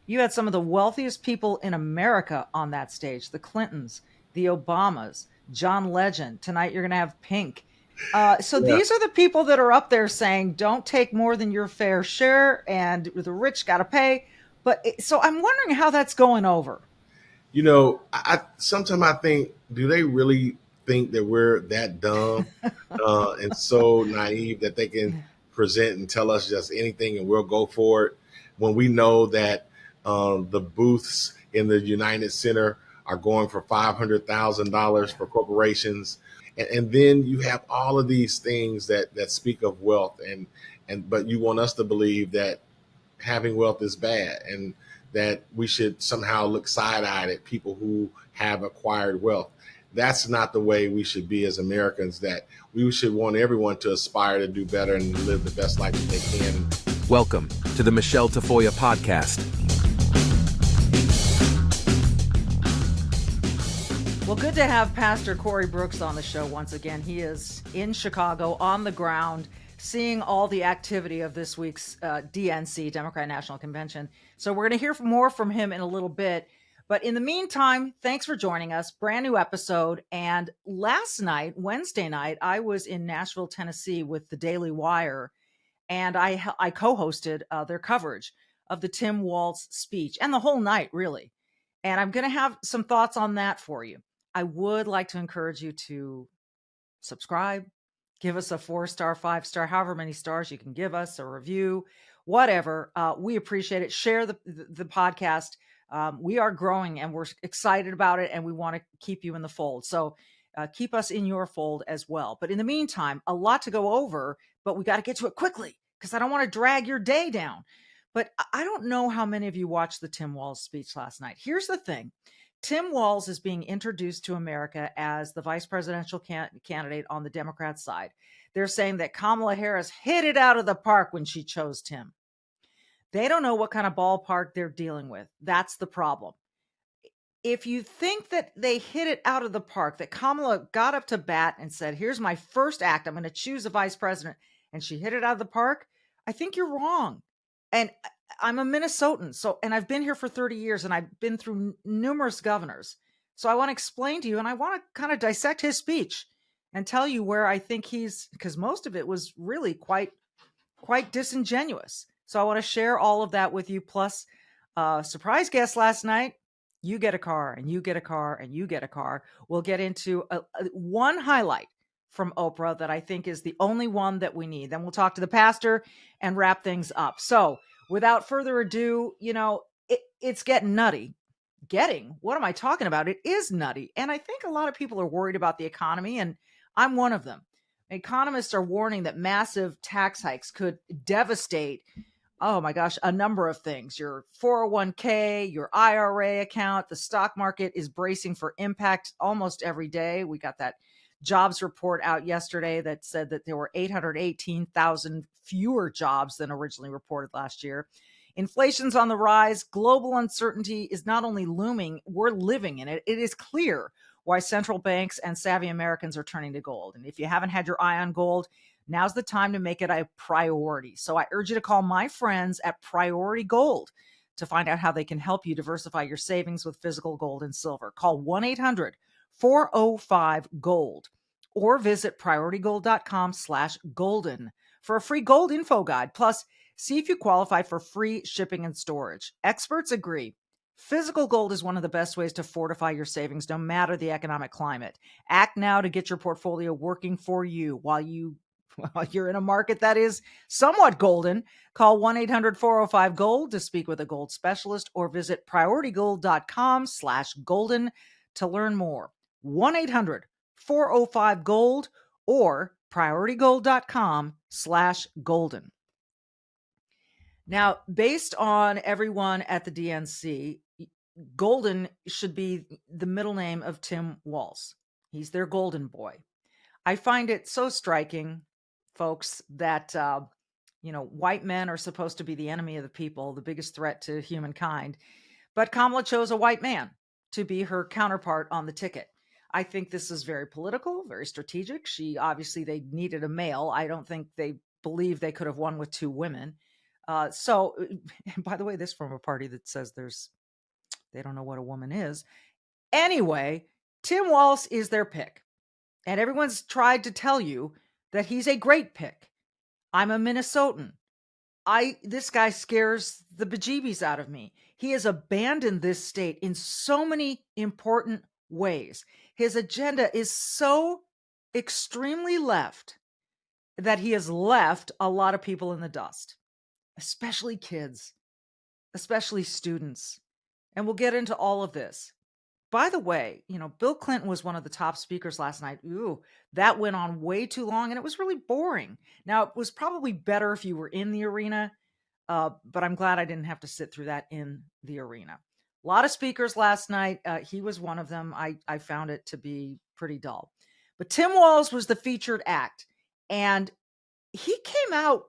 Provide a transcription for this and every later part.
You had some of the wealthiest people in America on that stage, the Clintons, the Obamas, John Legend. Tonight you're going to have Pink. So Yeah. these are the people that are up there saying, don't take more than your fair share, and the rich got to pay. So I'm wondering how that's going over. Sometimes I think, do they really think that we're that dumb and so naive that they can present and tell us just anything and we'll go for it when we know that the booths in the United Center are going for $500,000 for corporations, and then you have all of these things that speak of wealth, and but you want us to believe that having wealth is bad and that we should somehow look side-eyed at people who have acquired wealth. That's not the way we should be as Americans, that we should want everyone to aspire to do better and live the best life that they can. Welcome to the Michele Tafoya podcast. Well, good to have Pastor Corey Brooks on the show once again. He is in Chicago on the ground, seeing all the activity of this week's DNC, Democrat National Convention. So we're going to hear more from him in a little bit. But in the meantime, thanks for joining us. Brand new episode. And last night, Wednesday night, I was in Nashville, Tennessee with the Daily Wire, and I co-hosted their coverage of the Tim Walz speech and the whole night, really. And I'm going to have some thoughts on that for you. I would like to encourage you to subscribe, give us a 4-star, 5-star, however many stars you can give us, a review, whatever. We appreciate it. Share the podcast. We are growing and we're excited about it, and we want to keep you in the fold. So keep us in your fold as well. But in the meantime, a lot to go over, but we got to get to it quickly because I don't want to drag your day down. But I don't know how many of you watched the Tim Walz speech last night. Here's the thing. Tim Walz is being introduced to America as the vice presidential candidate on the Democrat side. They're saying that Kamala Harris hit it out of the park when she chose Tim. They don't know what kind of ballpark they're dealing with. That's the problem. If you think that they hit it out of the park, that Kamala got up to bat and said, here's my first act, I'm going to choose a vice president, and she hit it out of the park, I think you're wrong. And I'm a Minnesotan, and I've been here for 30 years, and I've been through numerous governors. So I want to explain to you, and I want to kind of dissect his speech and tell you where I think because most of it was really quite disingenuous. So I want to share all of that with you. Plus, surprise guest last night. You get a car, and you get a car, and you get a car. We'll get into one highlight from Oprah that I think is the only one that we need. Then we'll talk to the pastor and wrap things up. So without further ado, it's getting nutty. What am I talking about? It is nutty. And I think a lot of people are worried about the economy, and I'm one of them. Economists are warning that massive tax hikes could devastate, oh my gosh, a number of things. Your 401k, your IRA account, the stock market is bracing for impact almost every day. We got that jobs report out yesterday that said that there were 818,000 fewer jobs than originally reported last year. Inflation's on the rise. Global uncertainty is not only looming, we're living in it. It is clear why central banks and savvy Americans are turning to gold. And if you haven't had your eye on gold, now's the time to make it a priority. So I urge you to call my friends at Priority Gold to find out how they can help you diversify your savings with physical gold and silver. Call 1-800-405-GOLD or visit prioritygold.com/golden for a free gold info guide. Plus, see if you qualify for free shipping and storage. Experts agree. Physical gold is one of the best ways to fortify your savings, no matter the economic climate. Act now to get your portfolio working for you while you're in a market that is somewhat golden. Call 1-800-405-GOLD to speak with a gold specialist or visit prioritygold.com/golden to learn more. 1-800-405-GOLD or prioritygold.com/golden. Now, based on everyone at the DNC, Golden should be the middle name of Tim Walz. He's their golden boy. I find it so striking, folks, that, white men are supposed to be the enemy of the people, the biggest threat to humankind. But Kamala chose a white man to be her counterpart on the ticket. I think this is very political, very strategic. They needed a male. I don't think they believe they could have won with two women. So, and by the way, this from a party that says they don't know what a woman is. Anyway, Tim Walz is their pick. And everyone's tried to tell you that he's a great pick. I'm a Minnesotan. This guy scares the bejeebies out of me. He has abandoned this state in so many important ways. His agenda is so extremely left that he has left a lot of people in the dust, especially kids, especially students. And we'll get into all of this. By the way, Bill Clinton was one of the top speakers last night. Ooh, that went on way too long and it was really boring. Now, it was probably better if you were in the arena, but I'm glad I didn't have to sit through that in the arena. A lot of speakers last night. He was one of them. I found it to be pretty dull. But Tim Walz was the featured act, and he came out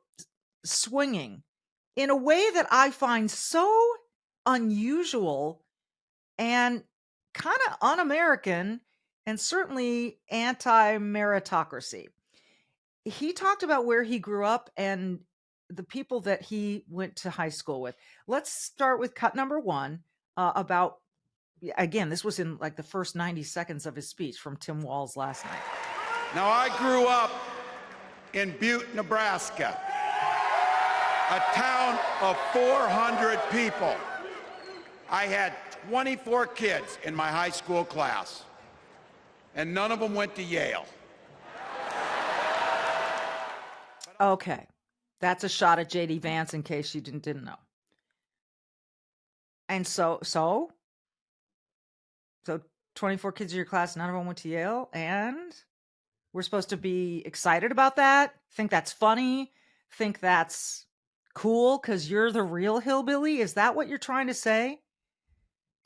swinging in a way that I find so unusual and kind of un-American, and certainly anti-meritocracy. He talked about where he grew up and the people that he went to high school with. Let's start with cut number 1 about, again, this was in like the first 90 seconds of his speech from Tim Walz last night. Now, I grew up in Butte, Nebraska, a town of 400 people. I had 24 kids in my high school class, and none of them went to Yale. Okay, that's a shot at J.D. Vance in case you didn't know. And so 24 kids in your class, none of them went to Yale, and we're supposed to be excited about that? Think that's funny? Think that's cool because you're the real hillbilly? Is that what you're trying to say?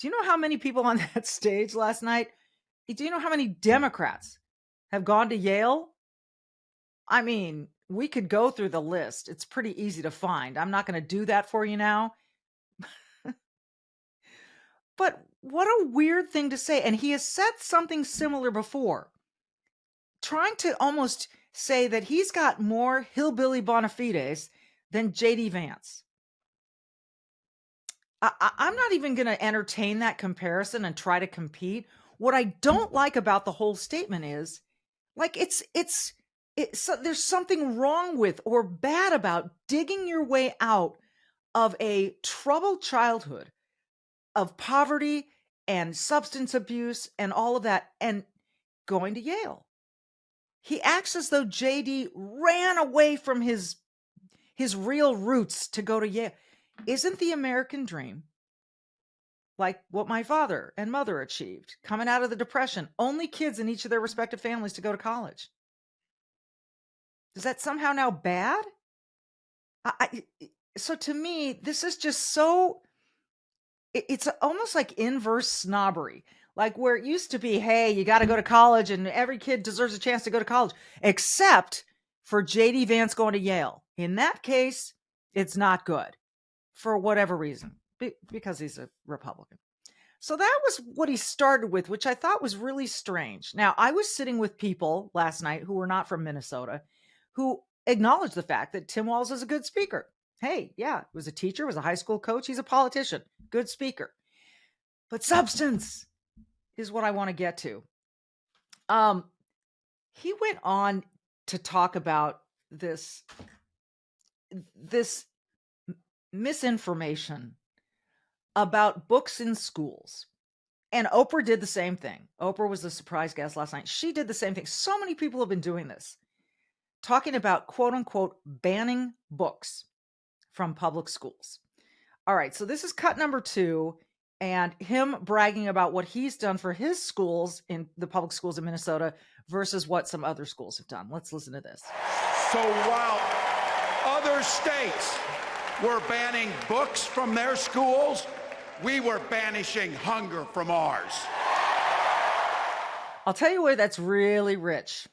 Do you know how many people on that stage last night? Do you know how many Democrats have gone to Yale? I mean, we could go through the list. It's pretty easy to find. I'm not going to do that for you now. But what a weird thing to say. And he has said something similar before, trying to almost say that he's got more hillbilly bona fides than J.D. Vance. I'm not even going to entertain that comparison and try to compete. What I don't like about the whole statement is, like, there's something wrong with or bad about digging your way out of a troubled childhood of poverty and substance abuse and all of that and going to Yale. He acts as though JD ran away from his real roots to go to Yale. Isn't the American dream like what my father and mother achieved coming out of the Depression? Only kids in each of their respective families to go to college. Is that somehow now bad? So to me, this is just so, it's almost like inverse snobbery. Like where it used to be, hey, you got to go to college and every kid deserves a chance to go to college, except for J.D. Vance going to Yale. In that case, it's not good for whatever reason, because he's a Republican. So that was what he started with, which I thought was really strange. Now, I was sitting with people last night who were not from Minnesota who acknowledged the fact that Tim Walz is a good speaker. Hey, yeah, was a teacher, was a high school coach. He's a politician, good speaker. But substance is what I want to get to. He went on to talk about this misinformation about books in schools. And Oprah did the same thing. Oprah was the surprise guest last night. She did the same thing. So many people have been doing this, talking about, quote unquote, banning books from public schools. All right, so this is cut number 2, and him bragging about what he's done for his schools in the public schools in Minnesota versus what some other schools have done. Let's listen to this. So while other states were banning books from their schools, we were banishing hunger from ours. I'll tell you where that's really rich.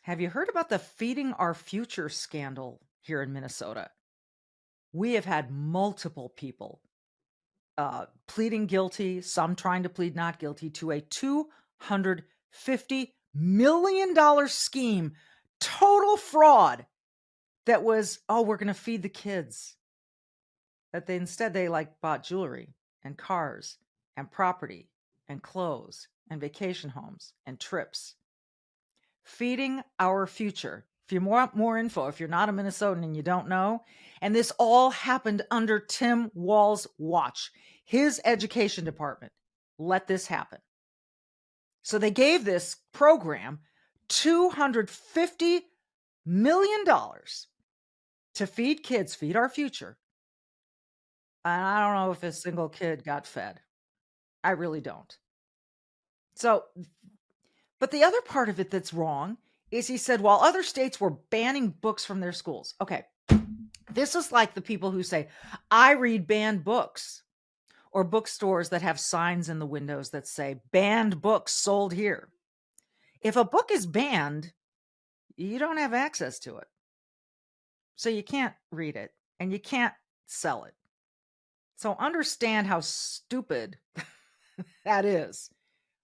Have you heard about the Feeding Our Future scandal here in Minnesota? We have had multiple people pleading guilty, some trying to plead not guilty, to a $250 million scheme, total fraud that was, oh, we're going to feed the kids. that they like bought jewelry and cars and property and clothes and vacation homes and trips. Feeding our future. If you want more info, if you're not a Minnesotan and you don't know, and this all happened under Tim Walz' watch, his education department let this happen. So they gave this program $250 million to feed kids, feed our future. And I don't know if a single kid got fed. I really don't. So, but the other part of it that's wrong is he said, while other states were banning books from their schools. Okay. This is like the people who say, I read banned books, or bookstores that have signs in the windows that say banned books sold here. If a book is banned, you don't have access to it. So you can't read it and you can't sell it. So understand how stupid that is.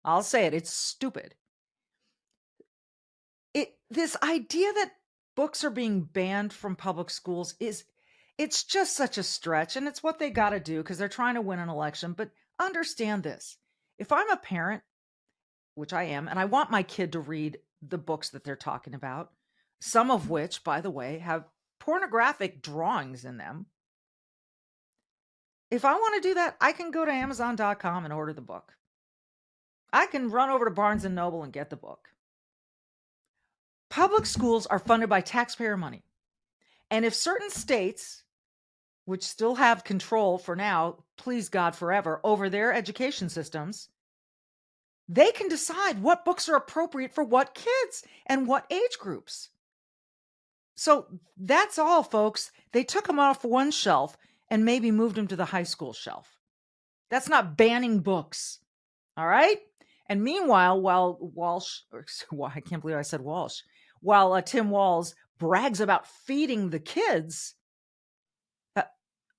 I'll say it. It's stupid. This idea that books are being banned from public schools it's just such a stretch, and it's what they got to do because they're trying to win an election. But understand this. If I'm a parent, which I am, and I want my kid to read the books that they're talking about, some of which, by the way, have pornographic drawings in them. If I want to do that, I can go to Amazon.com and order the book. I can run over to Barnes & Noble and get the book. Public schools are funded by taxpayer money. And if certain states, which still have control for now, please God forever, over their education systems, they can decide what books are appropriate for what kids and what age groups. So that's all, folks. They took them off one shelf and maybe moved them to the high school shelf. That's not banning books. All right? And meanwhile, while Tim Walz brags about feeding the kids,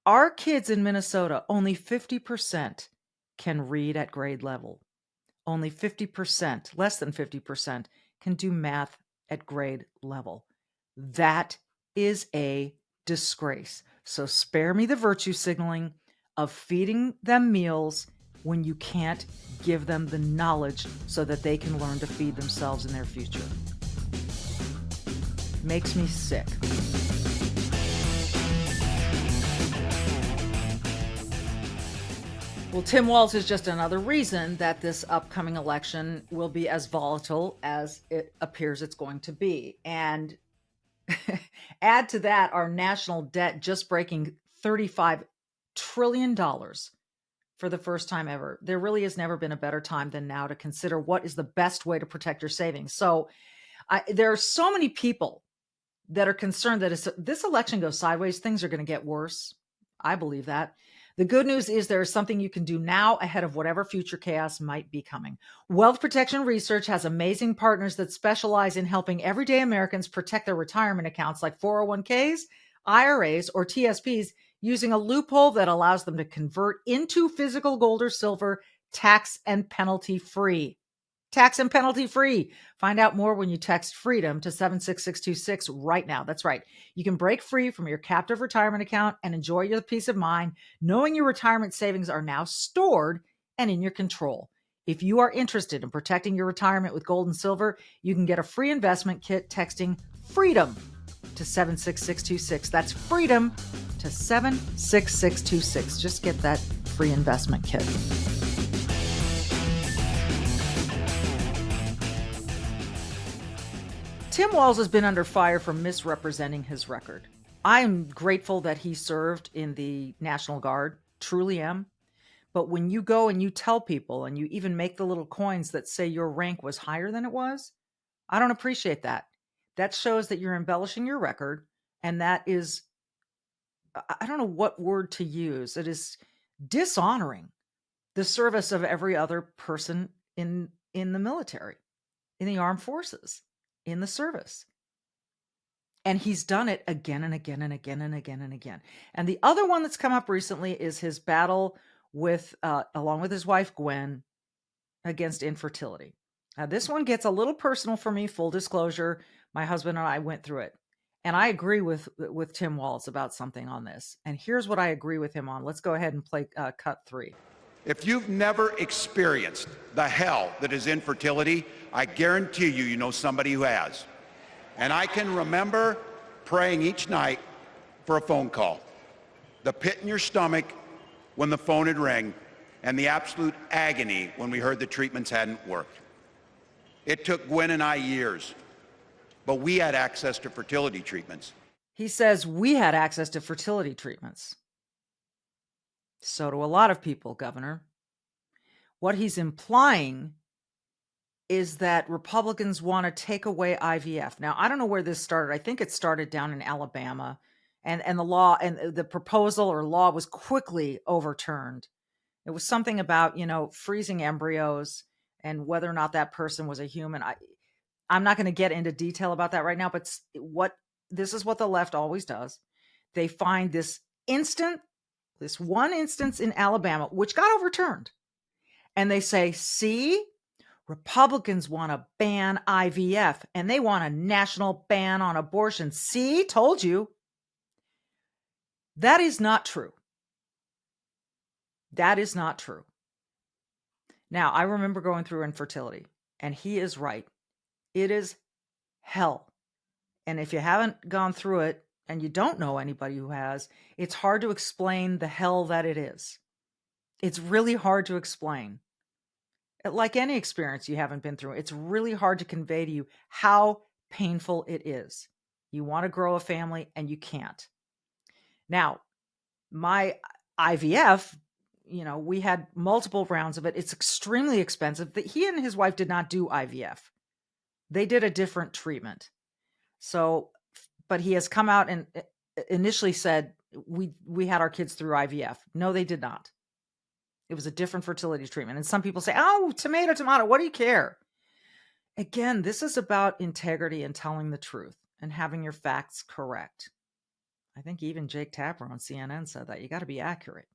our kids in Minnesota, only 50% can read at grade level. Only 50%, less than 50%, can do math at grade level. That is a disgrace. So spare me the virtue signaling of feeding them meals when you can't give them the knowledge so that they can learn to feed themselves in their future. Makes me sick. Well, Tim Walz is just another reason that this upcoming election will be as volatile as it appears it's going to be. And add to that our national debt just breaking $35 trillion for the first time ever. There really has never been a better time than now to consider what is the best way to protect your savings. So there are so many people that are concerned that if this election goes sideways, things are going to get worse. I believe that. The good news is there is something you can do now ahead of whatever future chaos might be coming. Wealth Protection Research has amazing partners that specialize in helping everyday Americans protect their retirement accounts like 401ks, IRAs, or TSPs using a loophole that allows them to convert into physical gold or silver tax and penalty free. Tax and penalty free. Find out more when you text FREEDOM to 76626 right now. That's right. You can break free from your captive retirement account and enjoy your peace of mind knowing your retirement savings are now stored and in your control. If you are interested in protecting your retirement with gold and silver, you can get a free investment kit texting FREEDOM to 76626. That's FREEDOM to 76626. Just get that free investment kit. Tim Walz has been under fire for misrepresenting his record. I am grateful that he served in the National Guard, truly am. But when you go and you tell people and you even make the little coins that say your rank was higher than it was, I don't appreciate that. That shows that you're embellishing your record. And that is, I don't know what word to use. It is dishonoring the service of every other person in the military, in the armed forces, in the service. And he's done it again and again and again and again and again. And the other one that's come up recently is his battle with, along with his wife, Gwen, against infertility. Now, this one gets a little personal for me, full disclosure. My husband and I went through it. And I agree with Tim Walz about something on this. And here's what I agree with him on. Let's go ahead and play cut 3. If you've never experienced the hell that is infertility, I guarantee you know somebody who has. And I can remember praying each night for a phone call. The pit in your stomach when the phone had rang, and the absolute agony when we heard the treatments hadn't worked. It took Gwen and I years, but we had access to fertility treatments. He says we had access to fertility treatments. So do a lot of people, Governor. What he's implying is that Republicans want to take away IVF. Now, I don't know where this started. I think it started down in Alabama, and the law and the proposal or law was quickly overturned. It was something about, freezing embryos and whether or not that person was a human. I'm not going to get into detail about that right now, but this is what the left always does. They find this one instance in Alabama, which got overturned. And they say, see, Republicans want to ban IVF and they want a national ban on abortion. See, told you. That is not true. That is not true. Now, I remember going through infertility, and he is right. It is hell. And if you haven't gone through it and you don't know anybody who has, it's hard to explain the hell that it is. It's really hard to explain. Like any experience you haven't been through, it's really hard to convey to you how painful it is. You want to grow a family and you can't. Now, my IVF, we had multiple rounds of it. It's extremely expensive. He and his wife did not do IVF. They did a different treatment. So, but he has come out and initially said, we had our kids through IVF. No, they did not. It was a different fertility treatment. And some people say, oh, tomato, what do you care? Again, this is about integrity and telling the truth and having your facts correct. I think even Jake Tapper on CNN said that you got to be accurate.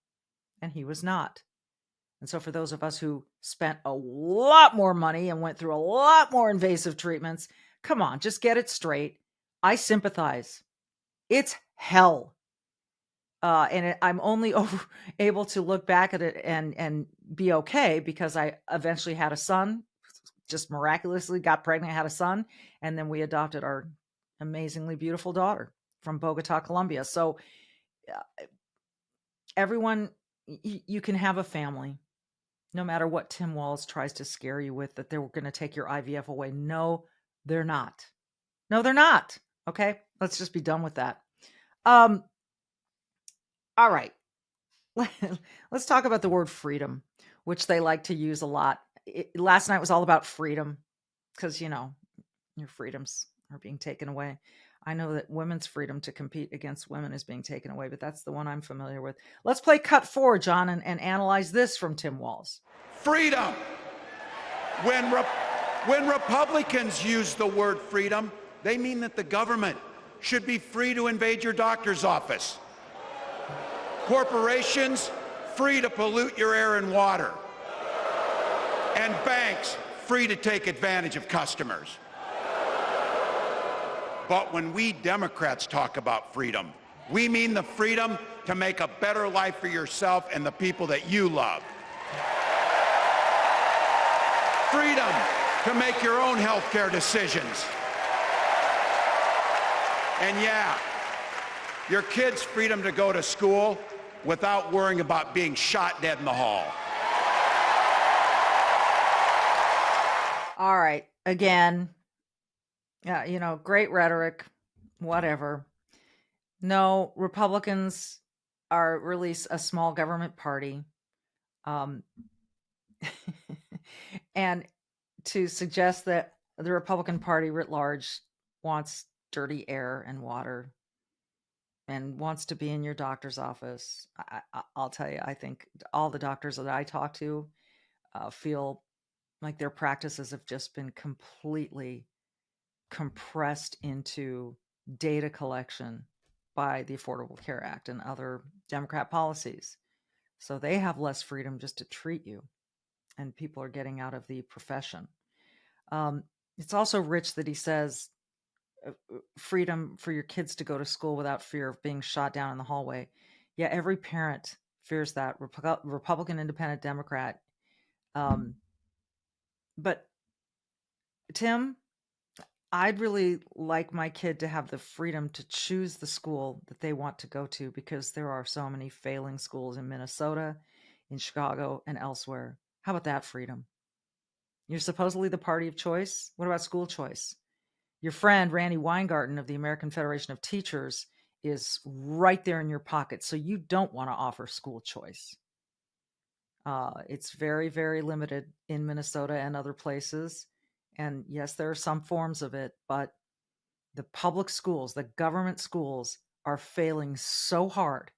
And he was not. And so for those of us who spent a lot more money and went through a lot more invasive treatments, come on, just get it straight. I sympathize. It's hell. I'm only able to look back at it and be okay because I eventually had a son, just miraculously got pregnant, had a son, and then we adopted our amazingly beautiful daughter from Bogota, Colombia. So everyone, you can have a family, no matter what Tim Walz tries to scare you with, that they're going to take your IVF away. No, they're not. No, they're not. Okay, let's just be done with that. All right. Let's talk about the word freedom, which they like to use a lot. Last night was all about freedom because, your freedoms are being taken away. I know that women's freedom to compete against women is being taken away, but that's the one I'm familiar with. Let's play cut 4, John, and analyze this from Tim Walz. Freedom. When Republicans use the word freedom, they mean that the government should be free to invade your doctor's office. Corporations free to pollute your air and water. And banks free to take advantage of customers. But when we Democrats talk about freedom, we mean the freedom to make a better life for yourself and the people that you love. Freedom to make your own healthcare decisions. And yeah, your kids' freedom to go to school without worrying about being shot dead in the hall. All right. Again, great rhetoric, whatever. No, Republicans are really a small government party. And to suggest that the Republican Party writ large wants dirty air and water and wants to be in your doctor's office, I'll tell you, I think all the doctors that I talk to feel like their practices have just been completely compressed into data collection by the Affordable Care Act and other Democrat policies. So they have less freedom just to treat you, and people are getting out of the profession. It's also rich that he says freedom for your kids to go to school without fear of being shot down in the hallway. Yeah, every parent fears that, Republican, Independent, Democrat. But Tim, I'd really like my kid to have the freedom to choose the school that they want to go to, because there are so many failing schools in Minnesota, in Chicago, and elsewhere. How about that freedom? You're supposedly the party of choice. What about school choice? Your friend, Randy Weingarten of the American Federation of Teachers, is right there in your pocket. So you don't want to offer school choice. It's very, very limited in Minnesota and other places. And yes, there are some forms of it, but the public schools, the government schools, are failing so hard.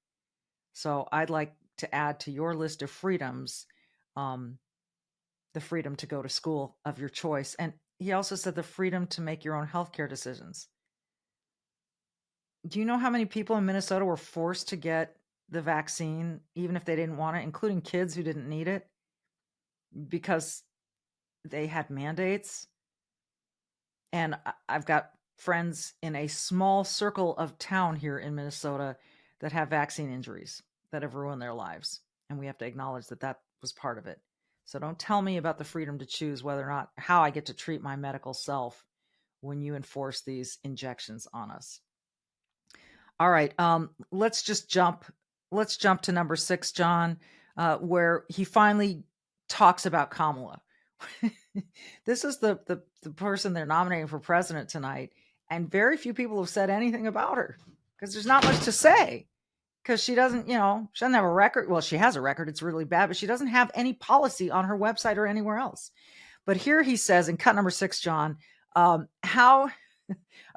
So I'd like to add to your list of freedoms, the freedom to go to school of your choice. And he also said the freedom to make your own healthcare decisions. Do you know how many people in Minnesota were forced to get the vaccine, even if they didn't want it, including kids who didn't need it, because they had mandates? And I've got friends in a small circle of town here in Minnesota that have vaccine injuries that have ruined their lives. And we have to acknowledge that that was part of it. So don't tell me about the freedom to choose whether or not how I get to treat my medical self when you enforce these injections on us. All right, let's jump to number 6, John, where he finally talks about Kamala. This is the person they're nominating for president tonight, and very few people have said anything about her because there's not much to say. Because she doesn't, she doesn't have a record. Well, she has a record. It's really bad, but she doesn't have any policy on her website or anywhere else. But here he says in cut number 6, John, how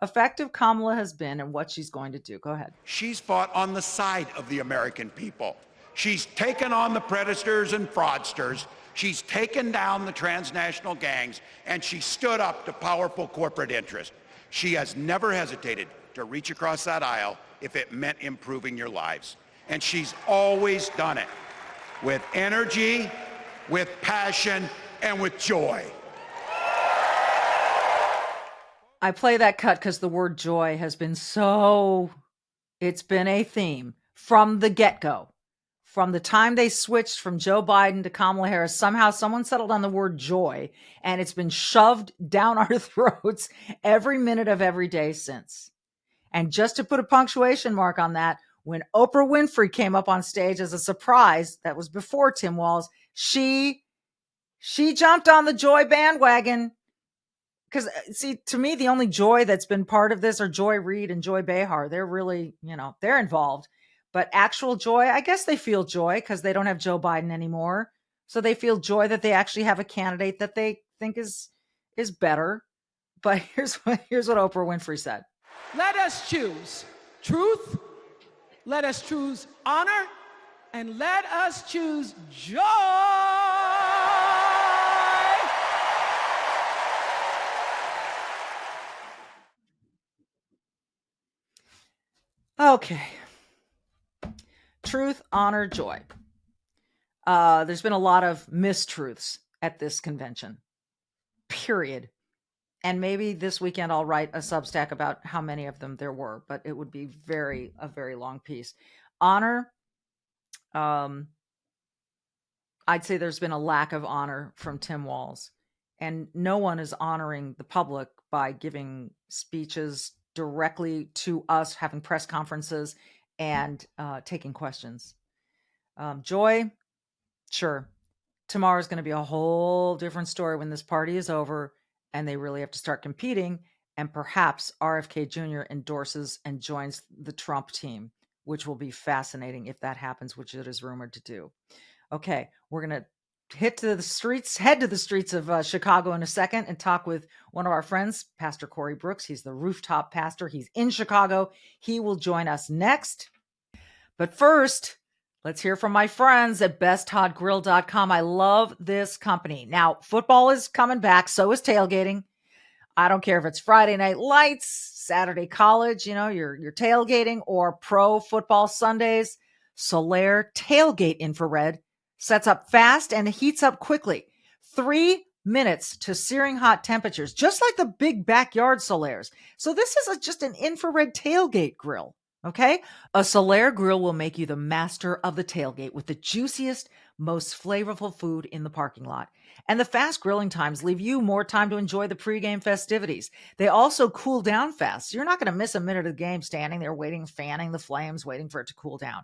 effective Kamala has been and what she's going to do. Go ahead. She's fought on the side of the American people. She's taken on the predators and fraudsters. She's taken down the transnational gangs, and she stood up to powerful corporate interests. She has never hesitated to reach across that aisle if it meant improving your lives. And she's always done it with energy, with passion, and with joy. I play that cut because the word joy has been it's been a theme from the get-go. From the time they switched from Joe Biden to Kamala Harris, somehow someone settled on the word joy, and it's been shoved down our throats every minute of every day since. And just to put a punctuation mark on that, when Oprah Winfrey came up on stage as a surprise, that was before Tim Walz, she jumped on the joy bandwagon. Because, see, to me, the only joy that's been part of this are Joy Reid and Joy Behar. They're really, they're involved. But actual joy, I guess they feel joy because they don't have Joe Biden anymore. So they feel joy that they actually have a candidate that they think is better. But here's what Oprah Winfrey said. Let us choose truth, let us choose honor, and let us choose joy. Okay. Truth, honor, joy. There's been a lot of mistruths at this convention, period. And maybe this weekend I'll write a Substack about how many of them there were, but it would be a very long piece. Honor, I'd say there's been a lack of honor from Tim Walz, and no one is honoring the public by giving speeches directly to us, having press conferences, and taking questions. Joy, sure. Tomorrow's going to be a whole different story when this party is over and they really have to start competing, and perhaps RFK Jr. endorses and joins the Trump team, which will be fascinating if that happens, which it is rumored to do. Okay, we're going to head to the streets of Chicago in a second and talk with one of our friends, Pastor Corey Brooks. He's the Rooftop Pastor. He's in Chicago. He will join us next. But first, let's hear from my friends at besthotgrill.com. I love this company. Now, football is coming back. So is tailgating. I don't care if it's Friday Night Lights, Saturday College, you're tailgating, or pro football Sundays. Solaire Tailgate Infrared sets up fast and heats up quickly. 3 minutes to searing hot temperatures, just like the big backyard Solaires. So this is just an infrared tailgate grill. Okay? A Solaire grill will make you the master of the tailgate with the juiciest, most flavorful food in the parking lot. And the fast grilling times leave you more time to enjoy the pregame festivities. They also cool down fast. So you're not going to miss a minute of the game standing there waiting, fanning the flames, waiting for it to cool down.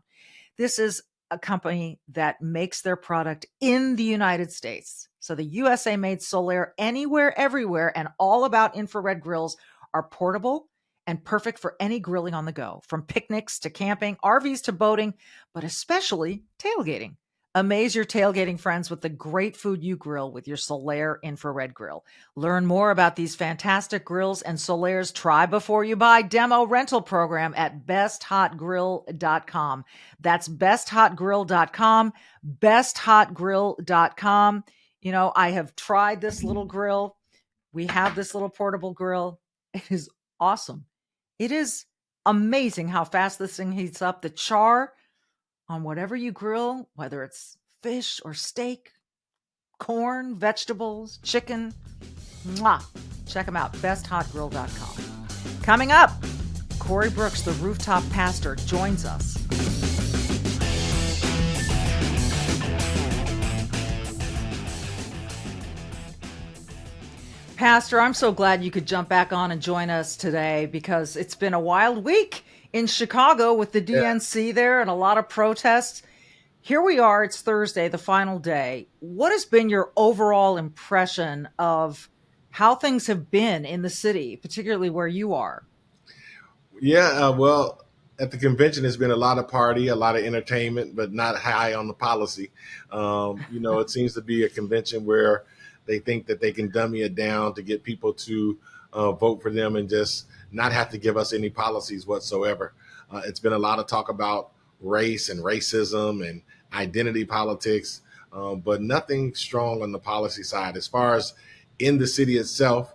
This is a company that makes their product in the United States. So the USA made Solaire anywhere, everywhere, and all about infrared grills are portable and perfect for any grilling on the go, from picnics to camping, RVs to boating, but especially tailgating. Amaze your tailgating friends with the great food you grill with your Solaire infrared grill. Learn more about these fantastic grills and Solaire's try before you buy demo rental program at besthotgrill.com. That's besthotgrill.com, besthotgrill.com. You know, I have tried this little grill. We have this little portable grill. It is awesome. It is amazing how fast this thing heats up. The char on whatever you grill, whether it's fish or steak, corn, vegetables, chicken, mwah. Check them out, besthotgrill.com. Coming up, Corey Brooks, the Rooftop Pastor, joins us. Pastor, I'm so glad you could jump back on and join us today because it's been a wild week in Chicago with the DNC there and a lot of protests. Here we are. It's Thursday, the final day. What has been your overall impression of how things have been in the city, particularly where you are? Yeah, well, at the convention, there's been a lot of party, a lot of entertainment, but not high on the policy. It seems to be a convention where they think that they can dummy it down to get people to vote for them and just not have to give us any policies whatsoever. It's been a lot of talk about race and racism and identity politics, but nothing strong on the policy side. As far as in the city itself,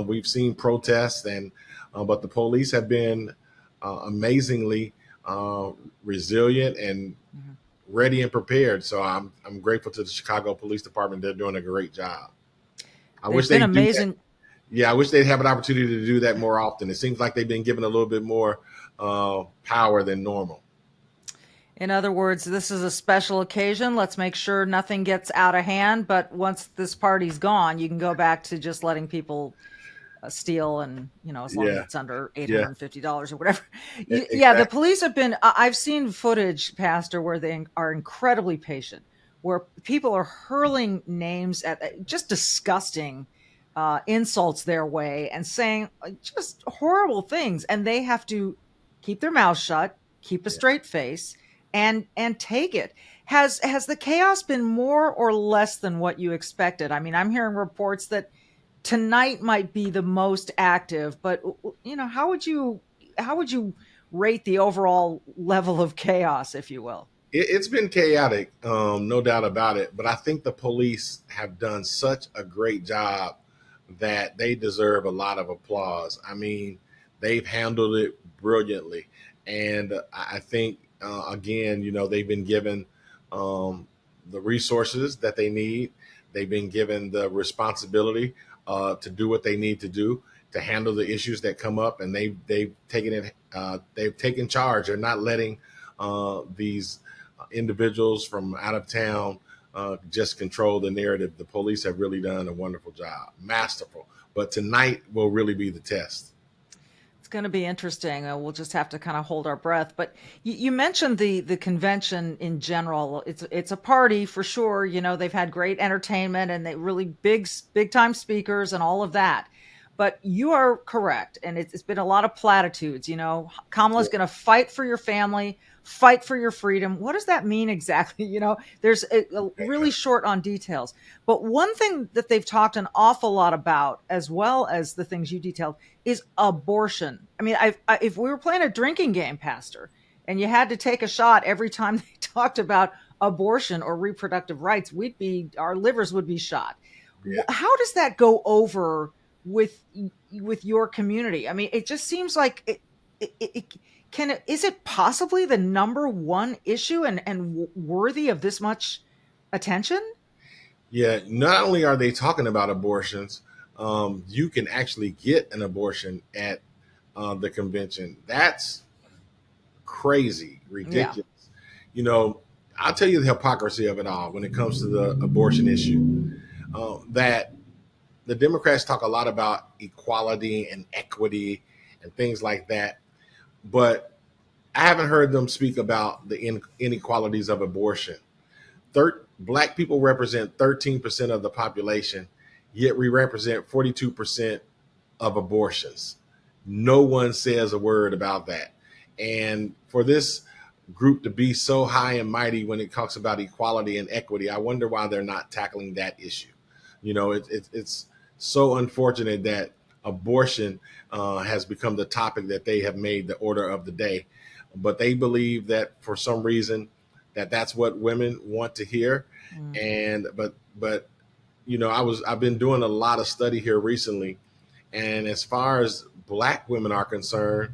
we've seen protests, but the police have been amazingly resilient and ready and prepared. So I'm grateful to the Chicago Police Department. They're doing a great job. I wish they'd amazing. Yeah, I wish they'd have an opportunity to do that more often. It seems like they've been given a little bit more power than normal. In other words, this is a special occasion. Let's make sure nothing gets out of hand. But once this party's gone, you can go back to just letting people steal, and as long as it's under $850 or whatever. Exactly. Yeah, the police have been. I've seen footage, Pastor, where they are incredibly patient, where people are hurling names at just disgusting insults their way and saying just horrible things, and they have to keep their mouths shut, keep a straight face, and take it. Has the chaos been more or less than what you expected? I mean, I'm hearing reports that tonight might be the most active, but how would you rate the overall level of chaos, if you will? It's been chaotic, no doubt about it. But I think the police have done such a great job that they deserve a lot of applause. I mean, they've handled it brilliantly. And I think, again, they've been given the resources that they need. They've been given the responsibility to do what they need to do to handle the issues that come up. And they've taken charge. They're not letting these individuals from out of town just control the narrative. The police have really done a wonderful job, masterful. But tonight will really be the test. It's going to be interesting. We'll just have to kind of hold our breath. But you mentioned the convention in general. It's a party for sure. They've had great entertainment and they really big time speakers and all of that. But you are correct, and it's been a lot of platitudes. Kamala's going to fight for your family, fight for your freedom. What does that mean exactly? There's a really short on details. But one thing that they've talked an awful lot about, as well as the things you detailed, is abortion. I mean, if we were playing a drinking game, Pastor, and you had to take a shot every time they talked about abortion or reproductive rights, our livers would be shot. Yeah. How does that go over with your community? I mean, it just seems like is it possibly the number one issue and worthy of this much attention? Yeah, not only are they talking about abortions, you can actually get an abortion at the convention. That's crazy, Yeah. ridiculous. You know, I'll tell you the hypocrisy of it all when it comes to the abortion issue. That the Democrats talk a lot about equality and equity and things like that, but I haven't heard them speak about the inequalities of abortion. Black people represent 13% of the population, yet we represent 42% of abortions. No one says a word about that. And for this group to be so high and mighty when it talks about equality and equity, I wonder why they're not tackling that issue. It's so unfortunate that abortion has become the topic that they have made the order of the day. But they believe that for some reason that's what women want to hear. And but I've been doing a lot of study here recently, and as far as Black women are concerned,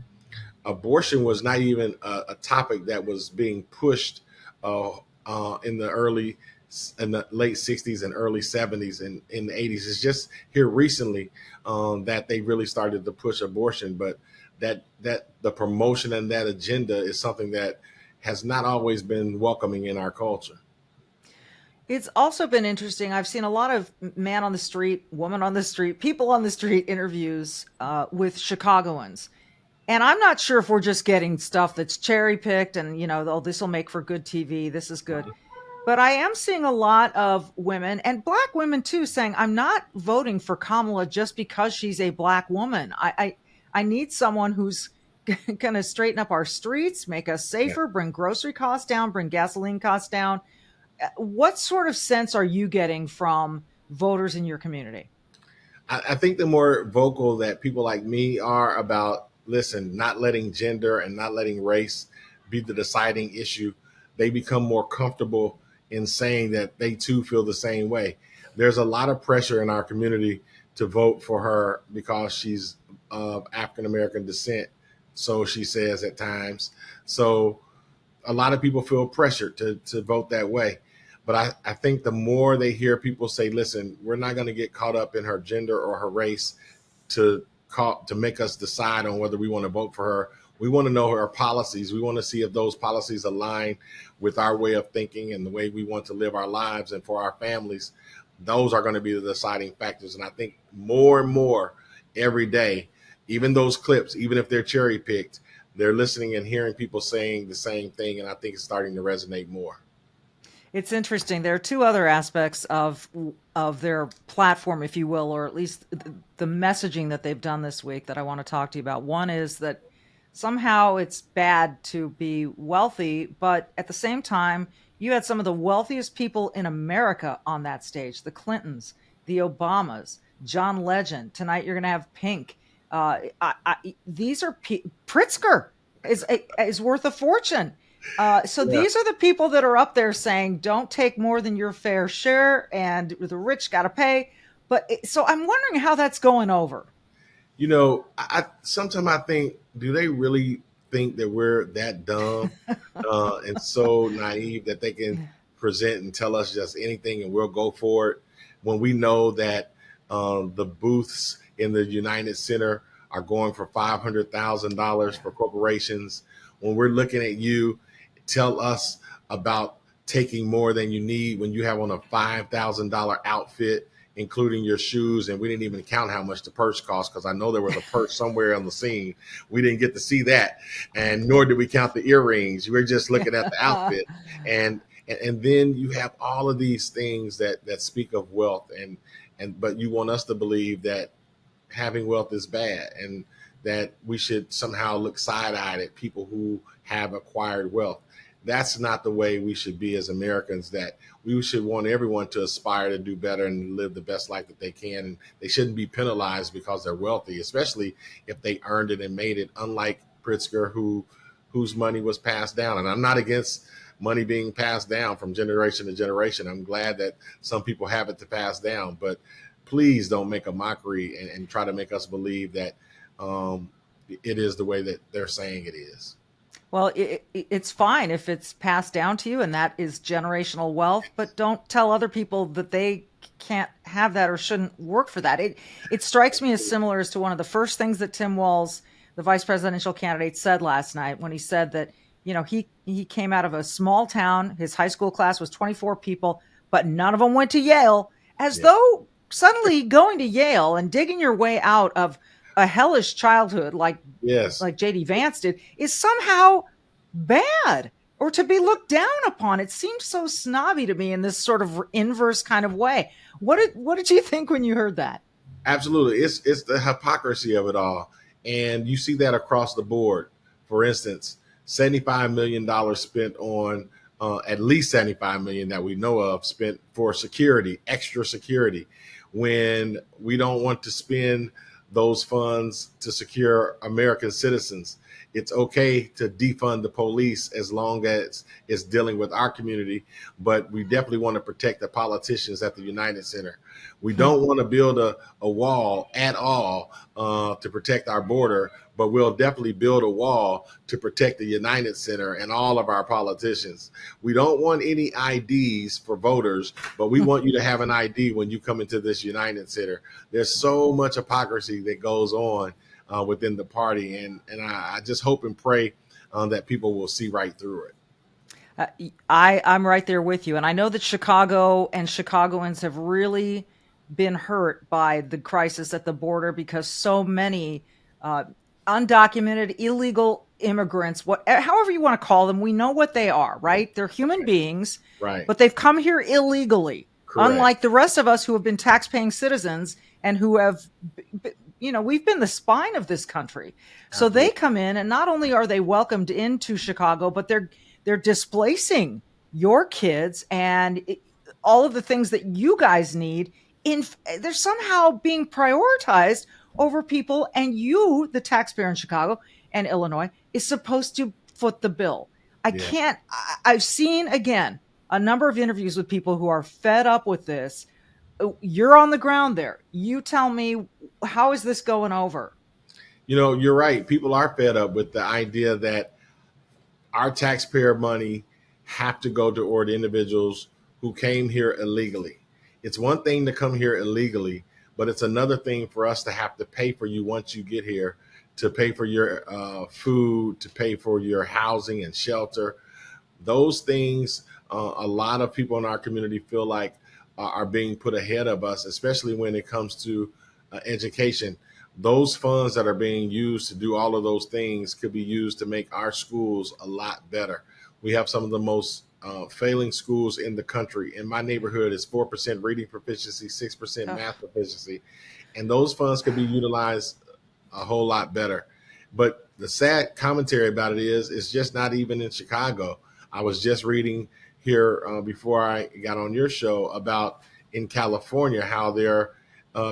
abortion was not even a topic that was being pushed in the late 60s and early 70s and in the 80s. It's just here recently that they really started to push abortion, but that the promotion and that agenda is something that has not always been welcoming in our culture. It's also been interesting. I've seen a lot of man on the street, woman on the street, people on the street interviews with Chicagoans. And I'm not sure if we're just getting stuff that's cherry picked and, oh, this will make for good TV. This is good. But I am seeing a lot of women and Black women, too, saying, I'm not voting for Kamala just because she's a Black woman. I need someone who's going to straighten up our streets, make us safer, bring grocery costs down, bring gasoline costs down. What sort of sense are you getting from voters in your community? I think the more vocal that people like me are about, listen, not letting gender and not letting race be the deciding issue, they become more comfortable in saying that they too feel the same way. There's a lot of pressure in our community to vote for her because she's of African American descent, so she says at times. So a lot of people feel pressured to vote that way. But I think the more they hear people say, listen, we're not going to get caught up in her gender or her race to make us decide on whether we want to vote for her. We want to know her policies. We want to see if those policies align with our way of thinking and the way we want to live our lives and for our families. Those are going to be the deciding factors. And I think more and more every day, even those clips, even if they're cherry picked, they're listening and hearing people saying the same thing. And I think it's starting to resonate more. It's interesting. There are two other aspects of their platform, if you will, or at least the messaging that they've done this week that I want to talk to you about. One is that somehow it's bad to be wealthy, but at the same time, you had some of the wealthiest people in America on that stage, the Clintons, the Obamas, John Legend. Tonight you're going to have Pink. These are Pritzker is worth a fortune. These are the people that are up there saying, don't take more than your fair share and the rich got to pay. So I'm wondering how that's going over. Sometimes I think, do they really think that we're that dumb and so naive that they can present and tell us just anything and we'll go for it when we know that the booths in the United Center are going for $500,000 for corporations? When we're looking at you, tell us about taking more than you need when you have on a $5,000 outfit, including your shoes. And we didn't even count how much the purse cost, because I know there was a purse somewhere on the scene. We didn't get to see that. And nor did we count the earrings. We're just looking at the outfit. And then you have all of these things that speak of wealth. But you want us to believe that having wealth is bad and that we should somehow look side-eyed at people who have acquired wealth. That's not the way we should be as Americans, that we should want everyone to aspire to do better and live the best life that they can. And they shouldn't be penalized because they're wealthy, especially if they earned it and made it, unlike Pritzker, whose money was passed down. And I'm not against money being passed down from generation to generation. I'm glad that some people have it to pass down, but please don't make a mockery and try to make us believe that it is the way that they're saying it is. Well, it's fine if it's passed down to you and that is generational wealth, but don't tell other people that they can't have that or shouldn't work for that. It strikes me as similar as to one of the first things that Tim Walz, the vice presidential candidate, said last night when he said that, he came out of a small town. His high school class was 24 people, but none of them went to Yale, as though suddenly going to Yale and digging your way out of a hellish childhood like JD Vance did is somehow bad or to be looked down upon. It seems so snobby to me in this sort of inverse kind of way. What did you think when you heard that? Absolutely. It's the hypocrisy of it all. And you see that across the board. For instance, $75 million spent on at least $75 million that we know of spent for security, extra security, when we don't want to spend those funds to secure American citizens. It's okay to defund the police as long as it's dealing with our community, but we definitely want to protect the politicians at the United Center. We don't want to build a wall at all to protect our border, but we'll definitely build a wall to protect the United Center and all of our politicians. We don't want any IDs for voters, but we want you to have an ID when you come into this United Center. There's so much hypocrisy that goes on within the party, and I just hope and pray that people will see right through it. I'm right there with you, and I know that Chicago and Chicagoans have really been hurt by the crisis at the border because so many undocumented, illegal immigrants, however you want to call them, we know what they are, right? They're human beings, right? But they've come here illegally, Correct. Unlike the rest of us who have been tax-paying citizens and who have, we've been the spine of this country. So they come in, and not only are they welcomed into Chicago, but they're displacing your kids and all of the things that you guys need. They're somehow being prioritized over people, and you, the taxpayer in Chicago and Illinois, is supposed to foot the bill. I've seen, again, a number of interviews with people who are fed up with this. You're on the ground there. You tell me, how is this going over? You're right. People are fed up with the idea that our taxpayer money have to go toward individuals who came here illegally. It's one thing to come here illegally, but it's another thing for us to have to pay for you once you get here, to pay for your food, to pay for your housing and shelter. Those things, a lot of people in our community feel like are being put ahead of us, especially when it comes to education. Those funds that are being used to do all of those things could be used to make our schools a lot better. We have some of the most failing schools in the country. In my neighborhood, it's 4% reading proficiency, 6% math proficiency. And those funds could be utilized a whole lot better. But the sad commentary about it is it's just not even in Chicago. I was just reading here before I got on your show about in California, how they're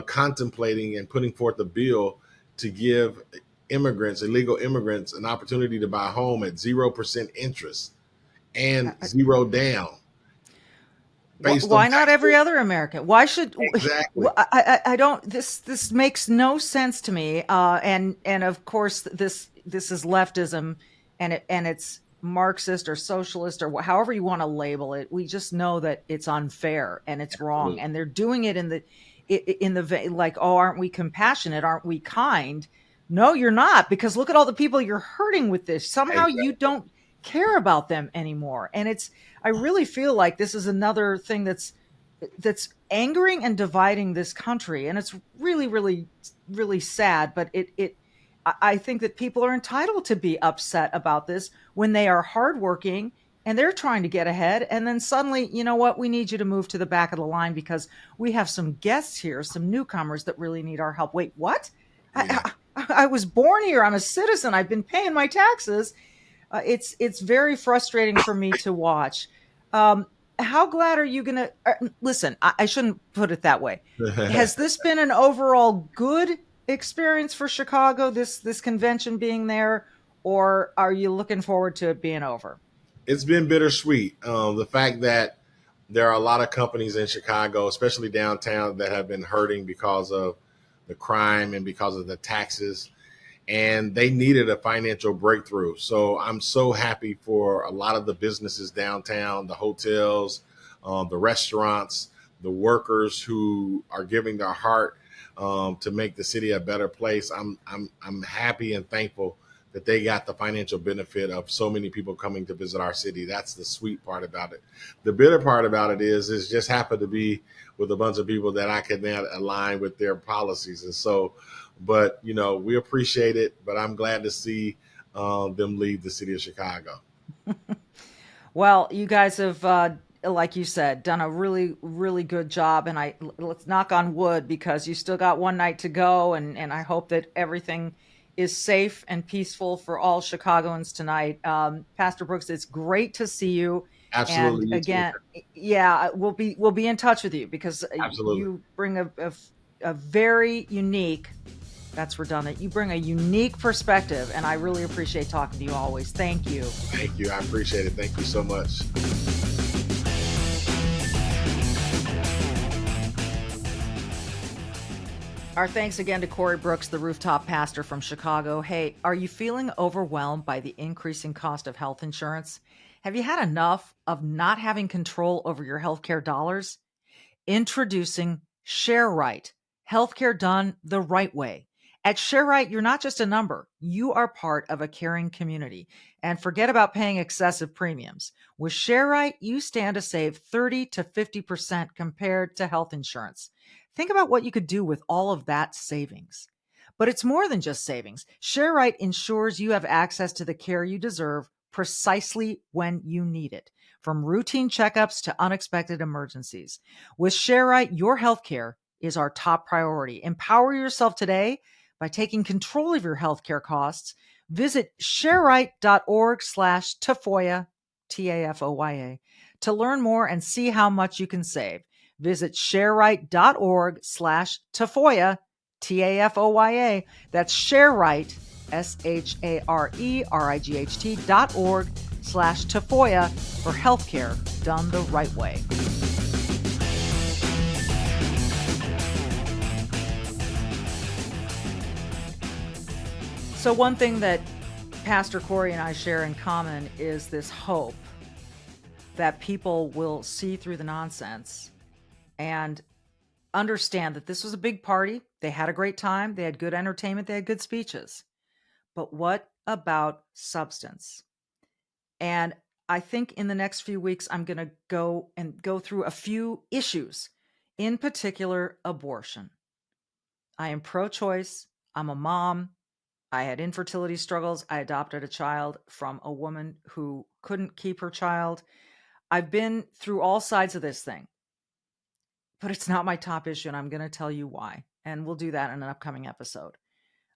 contemplating and putting forth a bill to give illegal immigrants, an opportunity to buy a home at 0% interest and zero down. Why not every other American? Why should exactly? I don't. This makes no sense to me. And of course this is leftism, and it's Marxist or socialist or however you want to label it. We just know that it's unfair and it's wrong, and they're doing it in the like, oh, aren't we compassionate? Aren't we kind? No, you're not, because look at all the people you're hurting with this. Somehow you don't care about them anymore. And I really feel like this is another thing that's angering and dividing this country. And it's really, really, really sad. But I think that people are entitled to be upset about this when they are hardworking and they're trying to get ahead. And then suddenly, you know what? We need you to move to the back of the line because we have some guests here, some newcomers that really need our help. Wait, what? Yeah. I was born here. I'm a citizen. I've been paying my taxes. It's very frustrating for me to watch. How glad are you going to listen? I shouldn't put it that way. Has this been an overall good experience for Chicago, this convention being there, or are you looking forward to it being over? It's been bittersweet. The fact that there are a lot of companies in Chicago, especially downtown, that have been hurting because of the crime and because of the taxes, and they needed a financial breakthrough. So I'm so happy for a lot of the businesses downtown, the hotels, the restaurants, the workers who are giving their heart to make the city a better place. I'm happy and thankful that they got the financial benefit of so many people coming to visit our city. That's the sweet part about it. The bitter part about it is just happened to be with a bunch of people that I could not align with their policies. And so, but, you know, we appreciate it, but I'm glad to see them leave the city of Chicago. Well, you guys have, like you said, done a really, really good job. And let's knock on wood, because you still got one night to go. And I hope that everything is safe and peaceful for all Chicagoans tonight. Pastor Brooks, it's great to see you. Absolutely. And again, yeah, we'll be in touch with you, because Absolutely. you bring a very unique, that's redundant, you bring a unique perspective, and I really appreciate talking to you always. Thank you. Thank you. I appreciate it. Thank you so much. Our thanks again to Corey Brooks, the Rooftop Pastor from Chicago. Hey, are you feeling overwhelmed by the increasing cost of health insurance? Have you had enough of not having control over your healthcare dollars? Introducing ShareRight, healthcare done the right way. At ShareRight, you're not just a number. You are part of a caring community. And forget about paying excessive premiums. With ShareRight, you stand to save 30 to 50% compared to health insurance. Think about what you could do with all of that savings. But it's more than just savings. ShareRight ensures you have access to the care you deserve precisely when you need it, from routine checkups to unexpected emergencies. With ShareRight, your healthcare is our top priority. Empower yourself today by taking control of your healthcare costs. Visit shareright.org/Tafoya, Tafoya, to learn more and see how much you can save. Visit shareright.org/Tafoya, Tafoya. That's ShareRight, ShareRight.org/Tafoya for healthcare done the right way. So one thing that Pastor Corey and I share in common is this hope that people will see through the nonsense and understand that this was a big party. They had a great time. They had good entertainment. They had good speeches. But what about substance? And I think in the next few weeks, I'm going to go through a few issues, in particular, abortion. I am pro-choice. I'm a mom. I had infertility struggles. I adopted a child from a woman who couldn't keep her child. I've been through all sides of this thing, but it's not my top issue, and I'm going to tell you why. And we'll do that in an upcoming episode.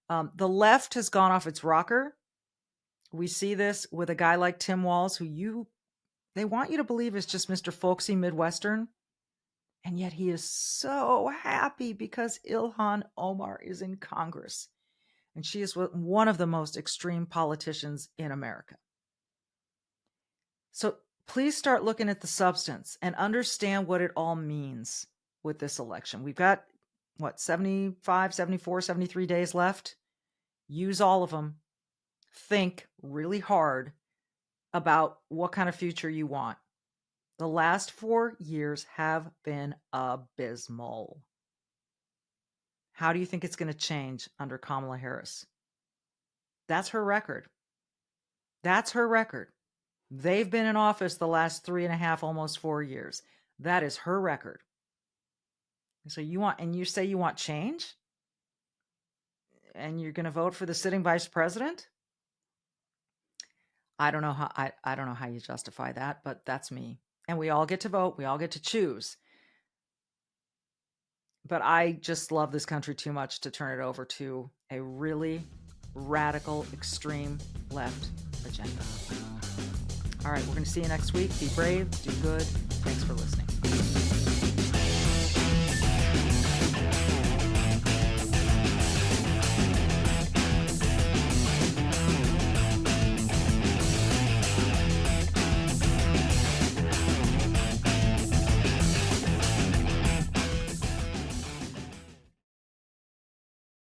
The left has gone off its rocker. We see this with a guy like Tim Walz, who they want you to believe is just Mr. Folksy Midwestern. And yet he is so happy because Ilhan Omar is in Congress. And she is one of the most extreme politicians in America. So please start looking at the substance and understand what it all means with this election. We've got, 75, 74, 73 days left? Use all of them. Think really hard about what kind of future you want. The last 4 years have been abysmal. How do you think it's going to change under Kamala Harris? That's her record. That's her record. They've been in office the last 3.5, almost 4 years. That is her record. So you say you want change? And you're going to vote for the sitting vice president? I don't know how you justify that, but that's me. And we all get to vote. We all get to choose. But I just love this country too much to turn it over to a really radical, extreme left agenda. All right, we're going to see you next week. Be brave, do good. Thanks for listening.